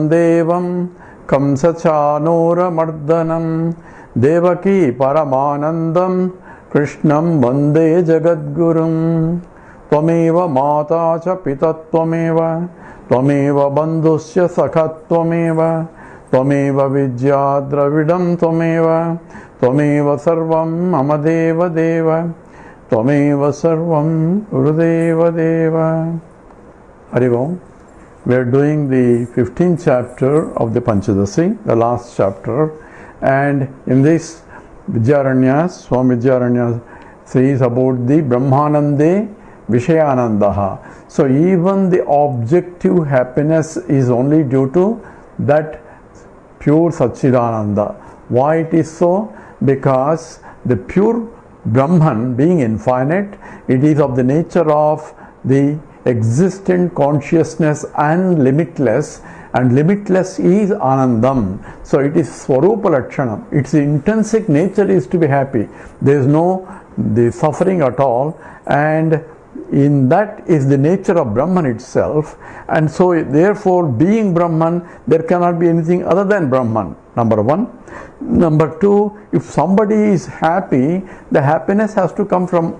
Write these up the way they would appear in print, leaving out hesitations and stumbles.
Devam Kamsachanuramardanam Devaki Paramanandam Krishnam Vande Jagadgurum Tvameva Mata cha Pita Tvameva Tvameva Bandhusya Sakha Tvameva Tvameva Vidya Dravidam Tvameva Tvameva Sarvam Amadeva Deva Tvameva Sarvam Gurudeva Deva. Hari Om. We are doing the 15th chapter of the Panchadasi, the last chapter, and in this Vidyaranya, Swami Vidyaranya says about the Brahmanande Vishayanandaha. So even the objective happiness is only due to that pure Satchidananda. Why it is so? Because the pure Brahman, being infinite, it is of the nature of the existent consciousness and limitless is Anandam. So it is Swarupa Lakshanam. Its intrinsic nature is to be happy. There is no the suffering at all, and in that is the nature of Brahman itself, and so therefore being Brahman, there cannot be anything other than Brahman, number one. Number two, if somebody is happy, the happiness has to come from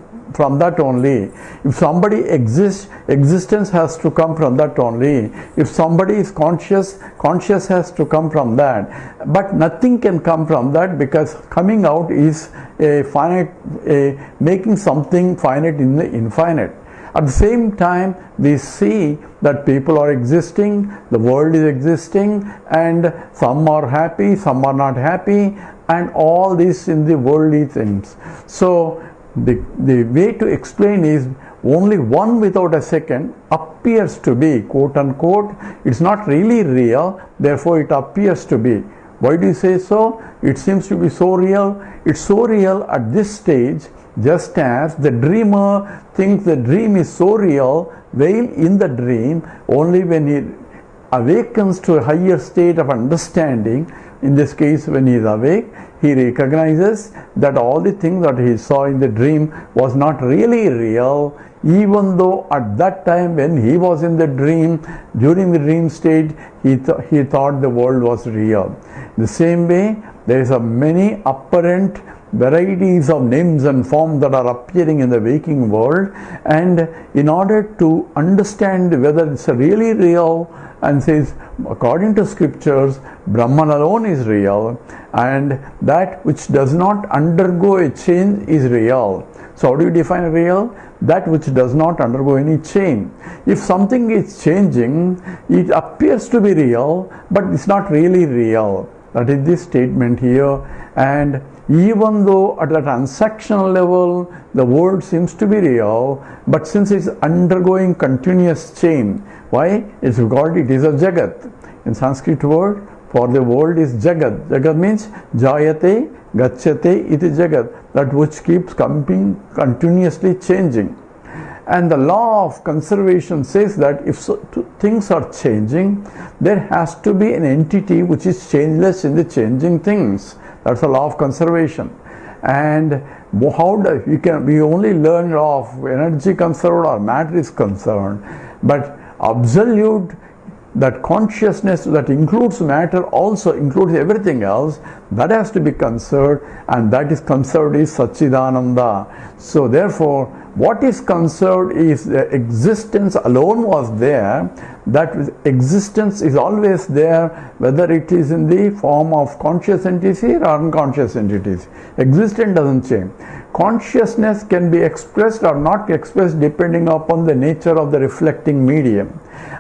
that only. If somebody exists, existence has to come from that only. If somebody is conscious, conscious has to come from that. But nothing can come from that, because coming out is a finite, making something finite in the infinite. At the same time, we see that people are existing, the world is existing, and some are happy, some are not happy, and all this in the worldly things. So the way to explain is only one without a second appears to be, quote unquote. It's not really real, therefore it appears to be. Why do you say so? It seems to be so real. It's so real at this stage, just as the dreamer thinks the dream is so real, while in the dream, only when he awakens to a higher state of understanding, in this case when he is awake, he recognizes that all the things that he saw in the dream was not really real, even though at that time when he was in the dream, during the dream state, he thought the world was real. The same way, there is a many apparent varieties of names and forms that are appearing in the waking world, and in order to understand whether it's really real, and says according to scriptures Brahman alone is real, and that which does not undergo a change is real. So how do you define real? That which does not undergo any change. If something is changing, it appears to be real, but it's not really real. That is this statement here. And even though at that transactional level the world seems to be real, but since it's undergoing continuous change, why? It's because it is a Jagat. In Sanskrit word for the world is Jagat. Jagat means Jayate, Gachyate, iti Jagat, that which keeps coming, continuously changing. And the law of conservation says that if things are changing, there has to be an entity which is changeless in the changing things. That's the law of conservation. And how do we only learn law of energy conserved or matter is concerned, but absolute, that consciousness that includes matter also includes everything else, that has to be conserved, and that is conserved is Satchidananda. So therefore, what is conserved is the existence alone was there. That existence is always there, whether it is in the form of conscious entities or unconscious entities. Existence doesn't change. Consciousness can be expressed or not expressed depending upon the nature of the reflecting medium.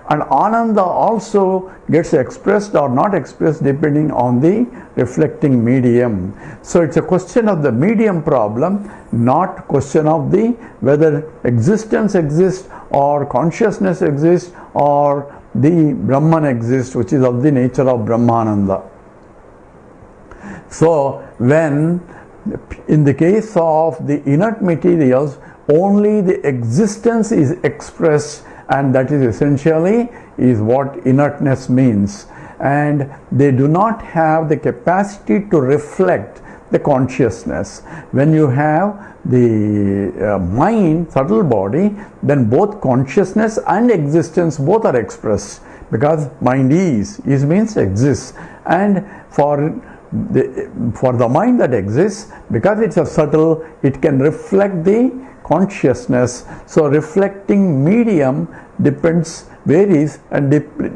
And Ananda also gets expressed or not expressed depending on the reflecting medium. So it's a question of the medium problem, not question of the whether existence exists or consciousness exists or the Brahman exists, which is of the nature of Brahmananda. So when in the case of the inert materials, only the existence is expressed, and that is essentially is what inertness means, and they do not have the capacity to reflect the consciousness. When you have the mind, subtle body, then both consciousness and existence both are expressed. because mind is means exists, and for the mind that exists, because it's a subtle, it can reflect the consciousness. So reflecting medium varies, and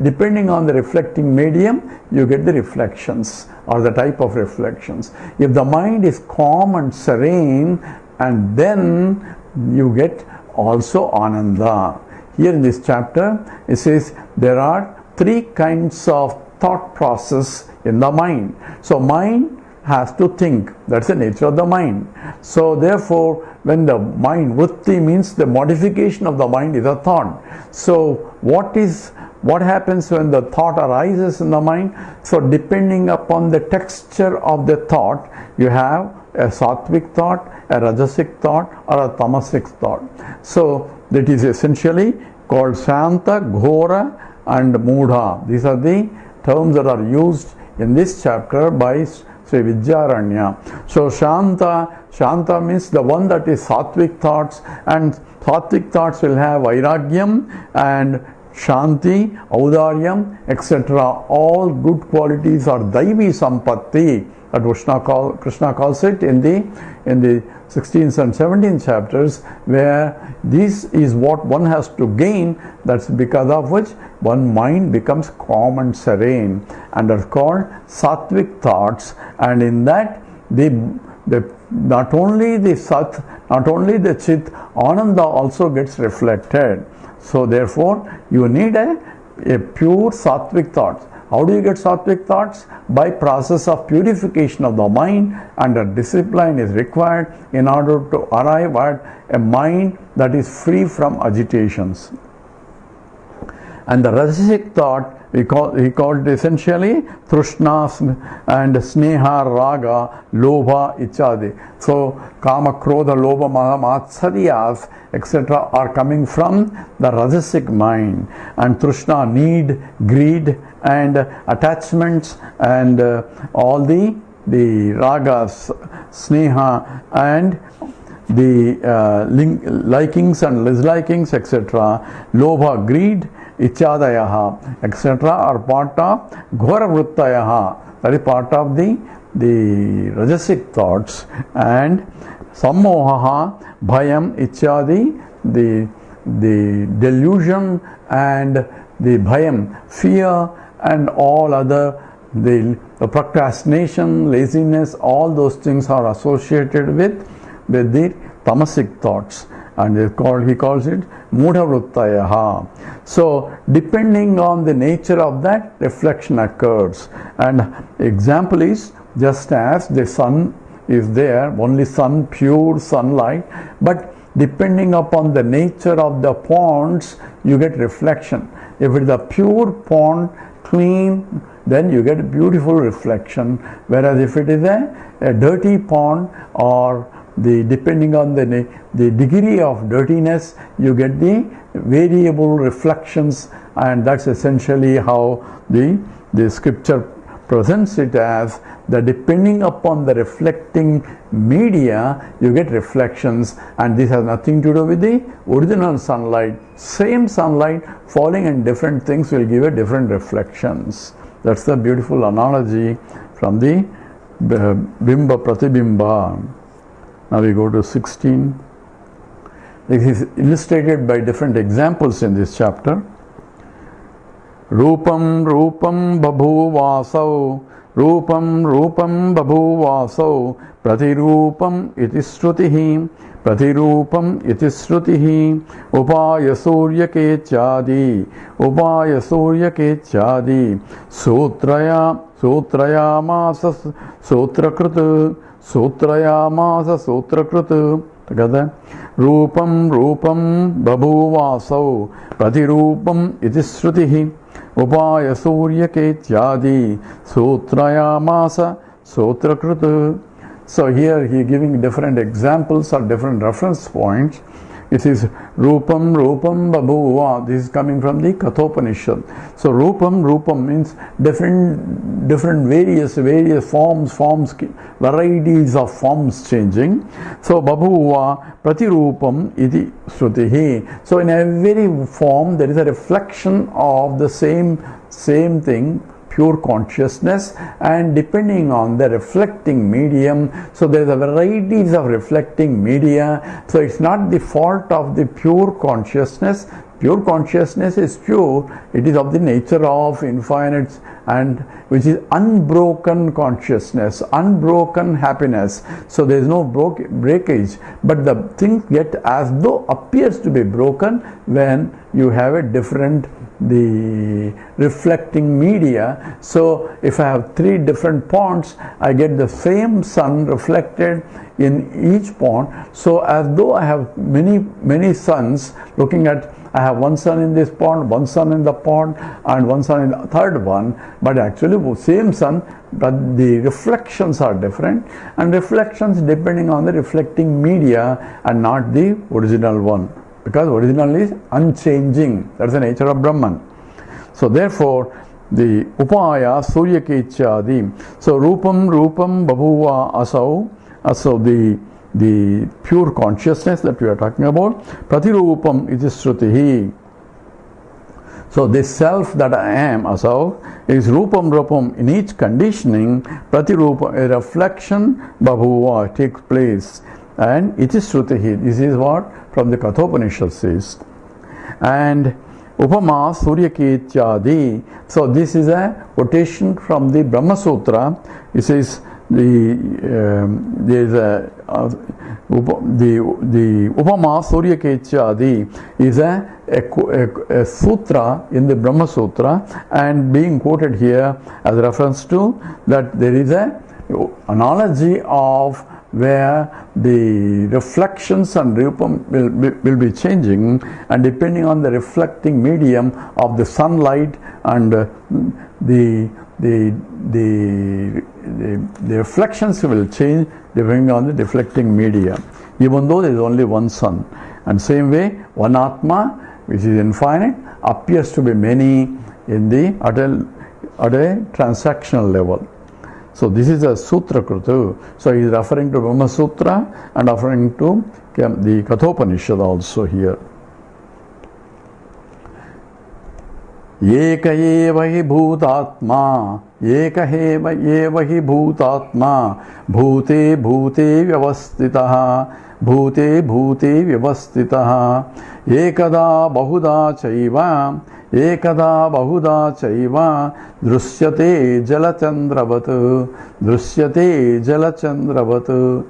depending on the reflecting medium, you get the reflections or the type of reflections. If the mind is calm and serene, and then you get also ananda. Here in this chapter, it says there are three kinds of thought process in the mind. So mind has to think. That's the nature of the mind. So therefore, when the mind, vritti means the modification of the mind, is a thought. So what happens when the thought arises in the mind? So depending upon the texture of the thought, you have a sattvic thought, a rajasic thought, or a tamasic thought. So that is essentially called shanta, ghora, and mudha. These are the terms that are used in this chapter by Sri Vidyaranya. So Shanta means the one that is sattvic thoughts, and sattvic thoughts will have vairagyam and Shanti, Audaryam, etc. All good qualities are Daivi Sampatti, that Krishna calls it in the 16th and 17th chapters, where this is what one has to gain. That's because of which one mind becomes calm and serene, and are called sattvic thoughts. And in that, not only the chit, ananda also gets reflected. So therefore, you need a pure sattvic thought. How do you get sattvic thoughts? By process of purification of the mind, and a discipline is required in order to arrive at a mind that is free from agitations. And the rajasic thought, he called it essentially Trishna and Sneha, Raga, Lobha, Ichadi. So Kama, Krodha, Lobha, Matsariyas, etc. are coming from the rajasic mind. And Trishna, need, greed, and attachments, and all the ragas, Sneha, and the likings and dislikings, etc. Lobha, greed, Ichadayaha, etc. are part of Ghora Vrittayaha, that is part of the rajasic thoughts. And Sammohaha, Bhayam, Ichadi, the delusion, and the Bhayam, fear, and all other, the procrastination, laziness, all those things are associated with the tamasic thoughts. And he calls it Mudha Vrittayaha. So depending on the nature of that, reflection occurs. And example is, just as the sun is there, only sun, pure sunlight, but depending upon the nature of the ponds, you get reflection. If it is a pure pond, clean, then you get beautiful reflection. Whereas if it is a dirty pond, or depending on the degree of dirtiness, you get the variable reflections. And that's essentially how the scripture presents it, as that depending upon the reflecting media, you get reflections. And this has nothing to do with the original sunlight. Same sunlight falling in different things will give a different reflections. That's the beautiful analogy from the Bimba Pratibimba. Now we go to 16. This is illustrated by different examples in this chapter. Rupam Rupam Babhuvasau, Rupam Rupam Babhuvasau, Pratirupam iti Srutihi, Pratirupam iti Srutihi, Upaya Surya Kechadi, Upaya Surya Kechadi, Sutrayamasa Sutrakrutu, Sutrayamasa Sutrakrutu. Together. Rupam Rupam Babhuvasau, Pratirupam iti Srutihi, Upaya Surya Kechadi, Sutrayamasa Sutrakrutu. So here he is giving different examples or different reference points It is Rupam Rupam Babhuva. This is coming from the Kathopanishad. So Rupam means different various forms, varieties of forms changing. So Babhuva Pratirupam iti Srutihi. So in every form there is a reflection of the same thing, pure consciousness, and depending on the reflecting medium, so there is a varieties of reflecting media. So it's not the fault of the pure consciousness. Pure consciousness is pure, it is of the nature of infinite, and which is unbroken consciousness, unbroken happiness. So there is no breakage, but the things get as though appears to be broken when you have a different the reflecting media. So if I have 3 different ponds, I get the same sun reflected in each pond. So as though I have many suns looking at, I have one sun in this pond, one sun in the pond, and one sun in the third one, but actually same sun, but the reflections are different, and reflections depending on the reflecting media and not the original one, because original is unchanging. That's the nature of Brahman. So therefore the upaya surya kechadi. So rupam babhuva asau, the pure consciousness that we are talking about. Pratirupam iti srutihi. So this self that I am, asau, is rupam in each conditioning. Pratirupam, a reflection, babhuva, takes place. And it is srutihi. This is what from the Kathopanishad says. And upama surya ketyadi. So this is a quotation from the Brahma Sutra. It says there is the upama surya ketyadi is a sutra in the Brahma Sutra, and being quoted here as reference to that there is a analogy of where the reflections and rupam will be changing, and depending on the reflecting medium of the sunlight and the reflections will change depending on the deflecting media, even though there is only one sun. And same way, one Atma, which is infinite, appears to be many in the at a transactional level. So this is a Sutra Krutu. So he is referring to Brahma Sutra and referring to the Kathopanishad also here. Eka eva hi bhutatma, eka eva hi bhutatma, bhute vyavastitaha, bhute vyavastitaha, ekada bahuda chaiva, ekada bahuda chaiva, drishyate jalachandravat,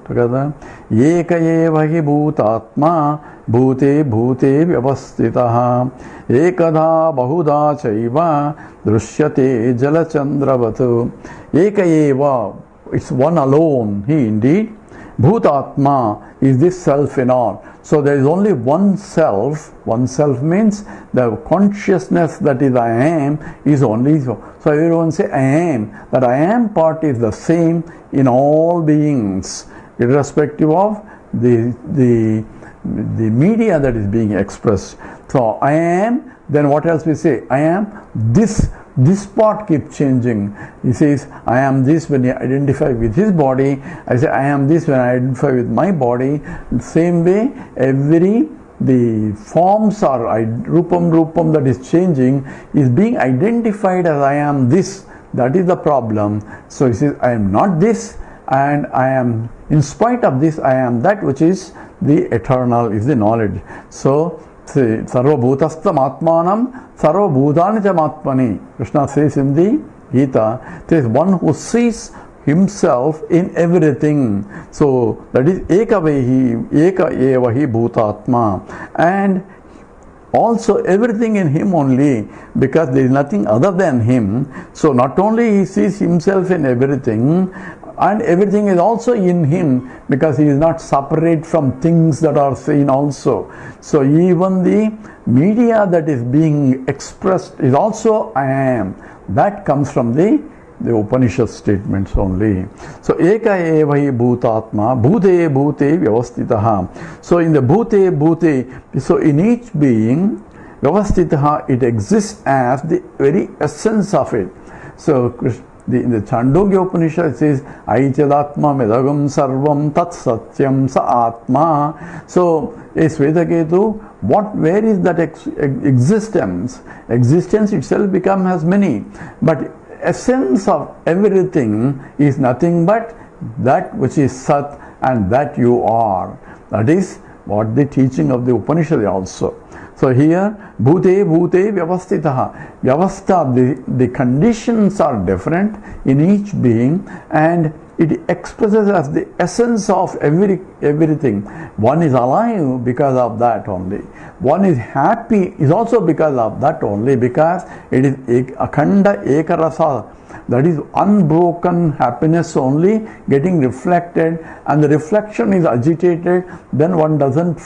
together, eka eva hi bhutatma, bhute vyavastitaha, ekada bahuda chaiva, drishyate jalachandravat. Eka eva, it's one alone, he indeed. Bhutatma is this self in all. So there is only one self. One self means the consciousness that is I am is only so. So everyone say I am. That I am part is the same in all beings, irrespective of the media that is being expressed. So I am, then what else we say? I am this. This part keeps changing. He says, I am this when he identifies with his body. I say, I am this when I identify with my body. Same way, the forms are rupam that is changing is being identified as I am this. That is the problem. So he says, I am not this, and I am, in spite of this, I am that which is the eternal, is the knowledge. So, Sarva bhutastam atmanam sarva bhutani matmani. Krishna says in the Gita, there is one who sees himself in everything. So that is eka eva hi bhutatma, and also everything in him only, because there is nothing other than him. So not only he sees himself in everything, and everything is also in him, because he is not separate from things that are seen also. So even the media that is being expressed is also I am. That comes from the the Upanishad statements only. So eka eva hi bhutatma, bhute bhute vyavastitaha. So in the bhute bhute, so in each being, vyavastitaha, it exists as the very essence of it. So in the Chandogya Upanishad it says Aichadatma medagam sarvam tat satyam sa atma. So Svetaketu, where is that existence? Existence itself has many, but essence of everything is nothing but that which is Sat and that you are. That is what the teaching of the Upanishad also. So here, bhute bhute vyavastitaha. Vyavastha, the conditions are different in each being, and it expresses as the essence of everything. One is alive because of that only. One is happy is also because of that only, because it is akhanda ekarasa. That is unbroken happiness only getting reflected, and the reflection is agitated, then one doesn't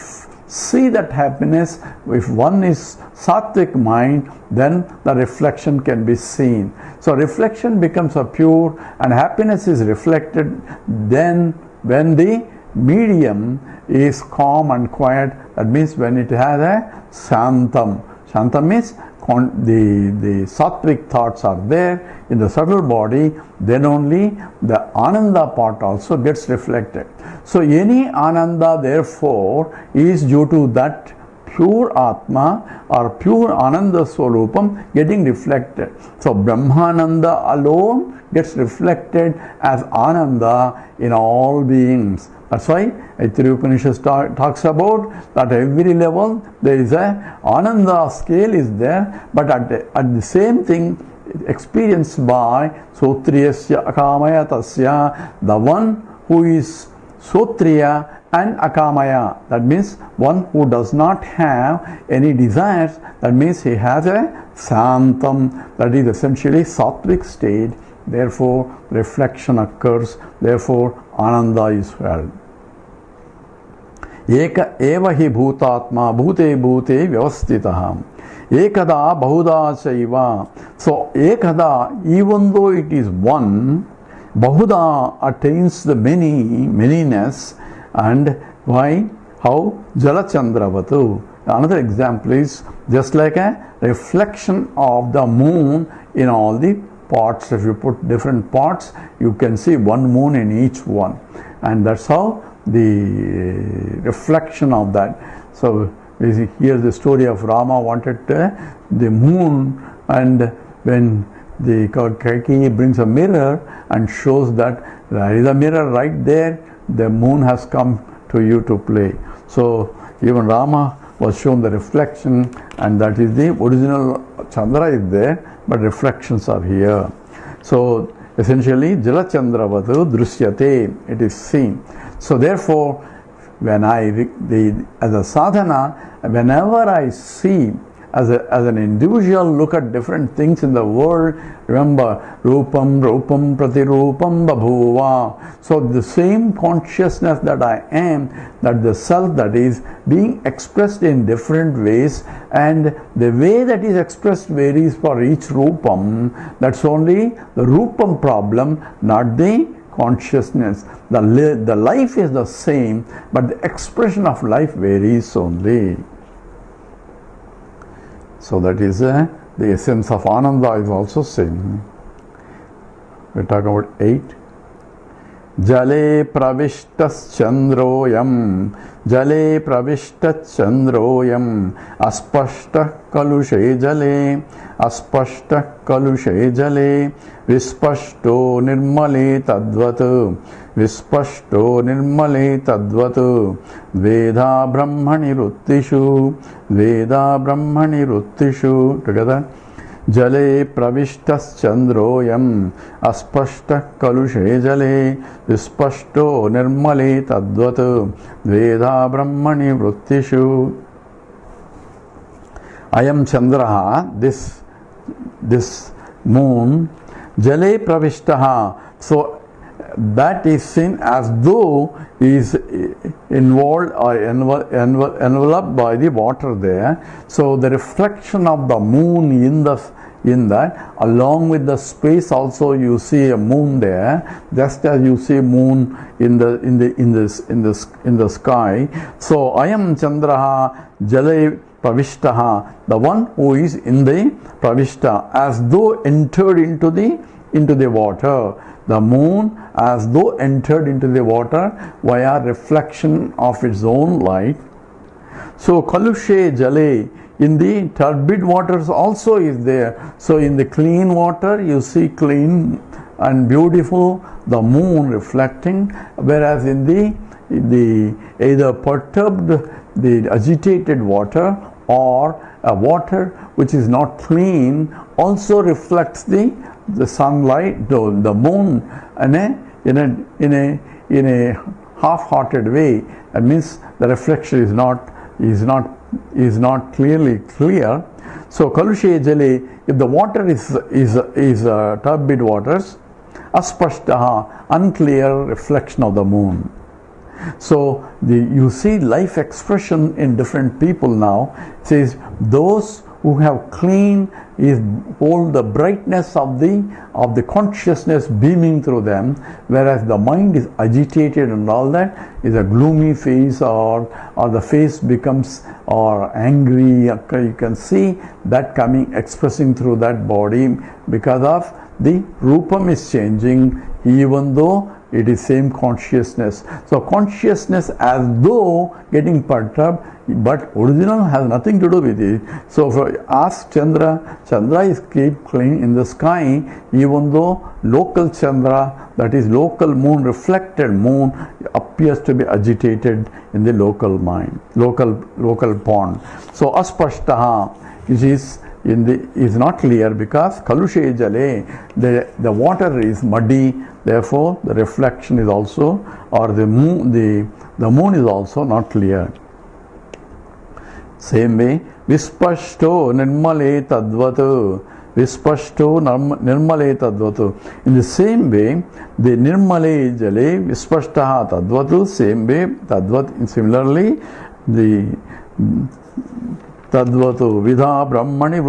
see that happiness. If one is sattvic mind, then the reflection can be seen. So reflection becomes a pure, and happiness is reflected then when the medium is calm and quiet. That means when it has a shantam. Shantam means the sattvic thoughts are there in the subtle body, then only the ananda part also gets reflected. So any ananda therefore is due to that pure atma or pure ananda swarupam getting reflected. So Brahmananda alone gets reflected as ananda in all beings. That's why Aitreya Upanishad talks about that every level there is a ananda scale is there, but at the same thing experienced by Sotriyasya Akamaya Tasya, the one who is Sotriya and Akamaya, that means one who does not have any desires, that means he has a Santam, that is essentially sattvic state, therefore reflection occurs, therefore Ananda is held. Eka eva hi bhutatma bhute bhute vyavastitaha. Ekada bahuda chaiva. So ekada, even though it is one, bahuda attains the manyness. And why? How? Jalachandravatu. Another example is just like a reflection of the moon in all the pots. If you put different pots, you can see one moon in each one, and that's how the reflection of that. So we see here the story of Rama wanted the moon, and when the Kaikeyi brings a mirror and shows that there is a mirror right there, the moon has come to you to play. So even Rama was shown the reflection, and that is the original Chandra is there, but reflections are here. So essentially Jalachandravatu Drusyate, it is seen. So therefore, when as a sadhana, whenever I see as an individual look at different things in the world, remember Rupam Pratirupam Babhuva. So the same consciousness that I am, that the self that is being expressed in different ways, and the way that is expressed varies for each Rupam. That's only the Rupam problem, not the consciousness. The life is the same, but the expression of life varies only. So that is the essence of Ananda is also same. We talk about 8. Jale pravishtas chandroyam, jale pravishtas chandroyam, aspashta kalushe jale, aspashta kalushe jale, vispashto nirmale tadvat, vispashto nirmale tadvat, veda brahmani ruttishu, veda brahmani ruttishu. Together. Jale pravishtas chandroyam, aspashta kalushe jale, vispashto nirmale tadvat, veda brahmani vrittishu. I am Chandraha, this moon, jale pravishtaha. So that is seen as though is involved or enveloped by the water there. So the reflection of the moon in that along with the space also you see a moon there, just as you see moon in the sky. So I am Chandraha Jale Pravishtaha, the one who is in the Pravishta, as though entered into the water. The moon as though entered into the water via reflection of its own light. So Kalushe Jale, in the turbid waters also is there. So in the clean water you see clean and beautiful the moon reflecting, whereas in the either perturbed, the agitated water, or a water which is not clean also reflects the sunlight, the moon in a half-hearted way. That means the reflection is not clearly clear. So Kalushe Jale, if the water is turbid waters, aspashtaha, unclear reflection of the moon. So you see life expression in different people now. It says those who have clean hold the brightness of the consciousness beaming through them, whereas the mind is agitated and all that is a gloomy face, or the face becomes or angry. You can see that expressing through that body because of the rupam is changing, even though it is same consciousness. So consciousness as though getting perturbed, but original has nothing to do with it. So ask Chandra is keep clean in the sky, even though local Chandra, that is local moon, reflected moon, appears to be agitated in the local mind, local pond. So aspashtaha, which is not clear because Kalushe Jale, the water is muddy, therefore the reflection is also, or the moon is also not clear. Same way, Vispashto Nirmale Tadvatu, Vispashto Nirmale Tadvatu. In the same way, the Nirmale Jale Vispashtaha Tadvatu, same way, Tadvat, similarly, the Tadvatu Vidha Brahmani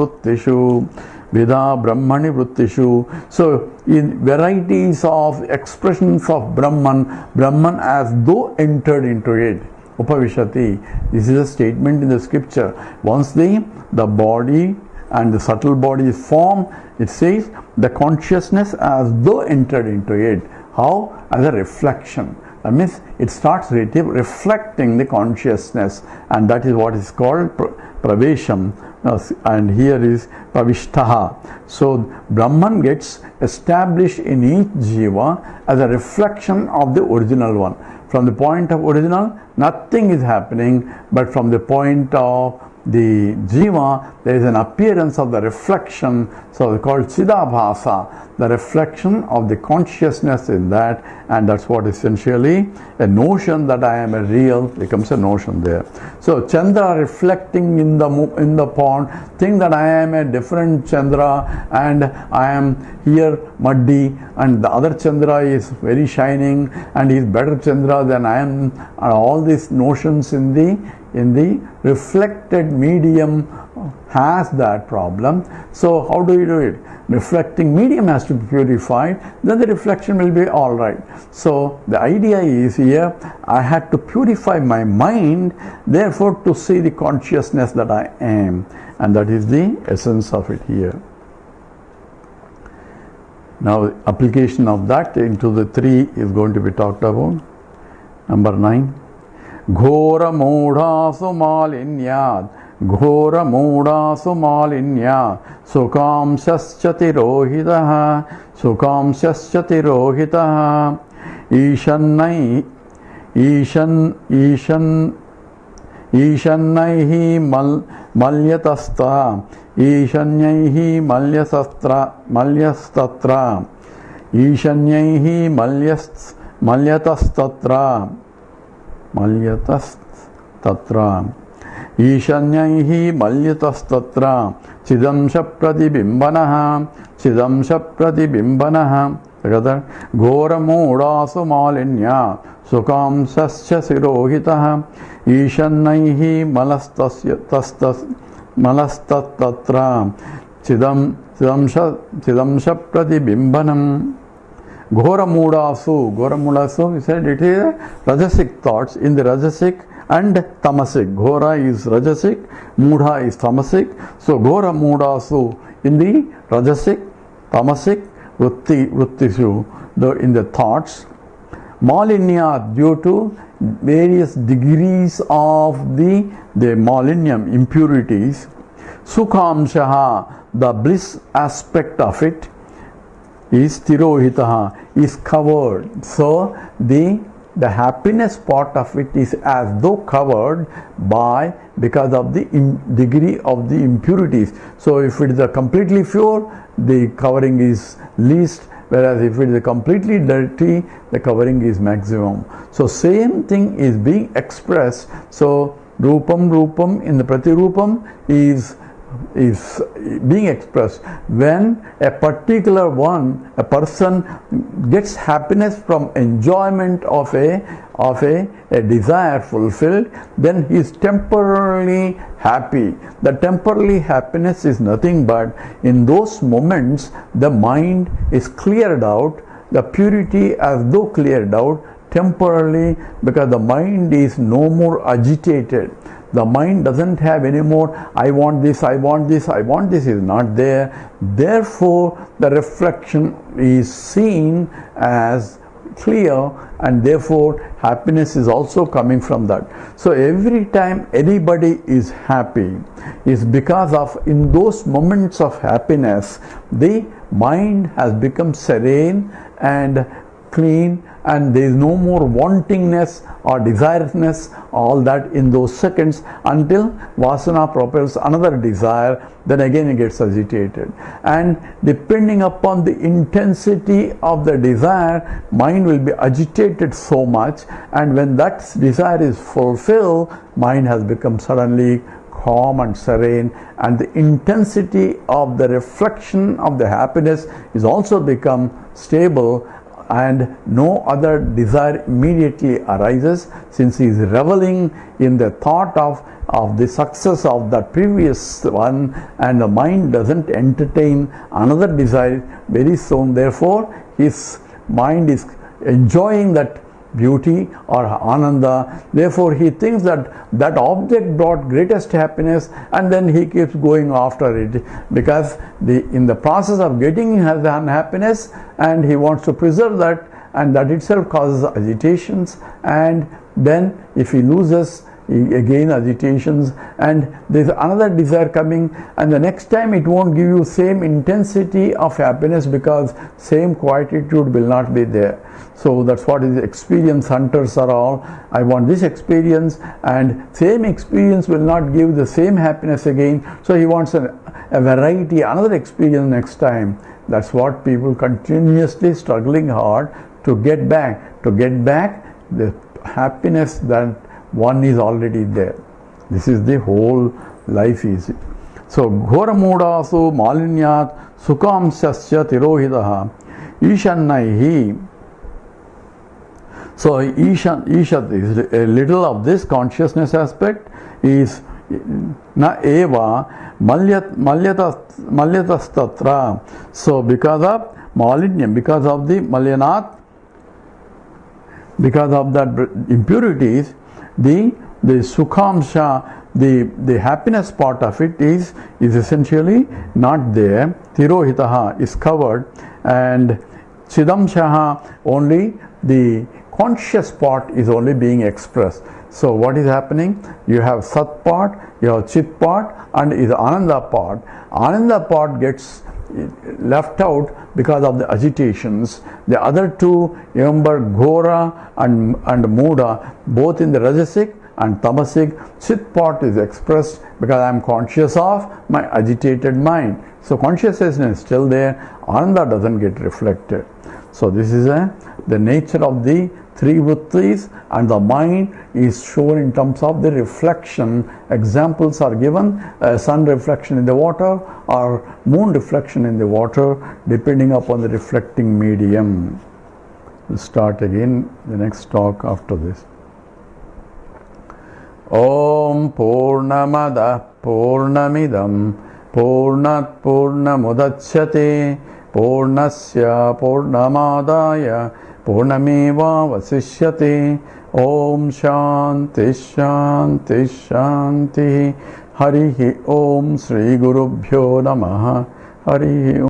Vrittishu. So in varieties of expressions of Brahman as though entered into it. Upavishati. This is a statement in the scripture. Once the body and the subtle body is formed, it says the consciousness as though entered into it. How? As a reflection. That means it starts reflecting the consciousness, and that is what is called pravesham. And here is pravishtaha. So Brahman gets established in each jiva as a reflection of the original one. From the point of original, nothing is happening, but from the point of the jiva, there is an appearance of the reflection, so it's called Chidabhasa, the reflection of the consciousness in that, and that's what essentially a notion that I am a real becomes a notion there. So Chandra reflecting in the pond, think that I am a different Chandra and I am here muddy, and the other Chandra is very shining and he is better Chandra than I am, and all these notions in the reflected medium has that problem. So how do you do it? Reflecting medium has to be purified, then the reflection will be all right. So the idea is here, I had to purify my mind, therefore to see the consciousness that I am, and that is the essence of it here. Now application of that into the three is going to be talked about. Number 9. Ghora Mudha Malinyad, Ghora Mudha Malinyad, Sukamsyascha Tirohitaha, Ishannaihi Malyatasta, Ishanyaihi Malyastatra, Ishanyaihi Malyatastatra, Ishanyaihi Malyatastatra, Chidamsha Pratibhimbanaha, together, Ghora Mudasu Malinya, Sukamsascha Sirohitaha, Ishannaihi Malastatatra, chidamsha pratibimbanam. Ghora Mudasu, we said it is Rajasic thoughts. In the Rajasic and Tamasic. Ghora is Rajasic, Mudha is Tamasic. So Ghora Mudasu in the Rajasic, Tamasic, Vrittishu, in the thoughts. Malinya, due to various degrees of the malinium, impurities. Sukhamshaha, the bliss aspect of it, is tirohitaha, is covered. So the happiness part of it is as though covered because of the degree of the impurities. So if it is a completely pure, the covering is least, whereas if it is completely dirty, the covering is maximum. So same thing is being expressed. So rupam in the pratirupam is being expressed when a particular a person gets happiness from enjoyment of a desire fulfilled, then he is temporarily happy. The temporary happiness is nothing but in those moments the mind is cleared out, the purity as though cleared out temporarily, because the mind is no more agitated. The mind doesn't have any more, I want this is not there. Therefore, the reflection is seen as clear, and therefore happiness is also coming from that. So every time anybody is happy is because of, in those moments of happiness, the mind has become serene and clean, and there is no more wantingness or desiredness, all that in those seconds, until vasana propels another desire, then again it gets agitated. And depending upon the intensity of the desire, mind will be agitated so much, and when that desire is fulfilled, mind has become suddenly calm and serene, and the intensity of the reflection of the happiness is also become stable, and no other desire immediately arises, since he is reveling in the thought of the success of the previous one, and the mind doesn't entertain another desire very soon. Therefore, his mind is enjoying that beauty or ananda. Therefore, he thinks that object brought greatest happiness, and then he keeps going after it, because in the process of getting his unhappiness, and he wants to preserve that, and that itself causes agitations. And then if he loses, again agitations, and there's another desire coming, and the next time it won't give you same intensity of happiness, because same quietude will not be there. So that's what is experience hunters are all. I want this experience, and same experience will not give the same happiness again, so he wants a variety, another experience next time. That's what people continuously struggling hard to get back the happiness that one is already there. This is the whole life is. So ghoramudasu malinyat sukamsasya tirohidaha ishannaihi. So ishat is a little of this consciousness aspect is na eva malyatastatra. So because of malinyam, because of the malyanat, because of that impurities, the sukhamsha, the happiness part of it is essentially not there. Tirohitaha is covered, and chidamshaha, only the conscious part is only being expressed. So what is happening? You have sat part, you have chit part, and is ananda part. Ananda part gets left out because of the agitations. The other two, remember, ghora and muda, both in the rajasic and tamasic, chit part is expressed because I am conscious of my agitated mind. So consciousness is still there, ananda doesn't get reflected. So this is the nature of the three vrittis, and the mind is shown in terms of the reflection. Examples are given: sun reflection in the water or moon reflection in the water, depending upon the reflecting medium. We'll start again the next talk after this. Om Purnamada Purnamidam पूर्णात् पूर्णमुदच्यते पूर्णस्य पूर्णमादाय पूर्णमेवावशिष्यते। ओम शांति शांति शांति। हरि ओम। श्री गुरुभ्यो नमः। हरि ओम।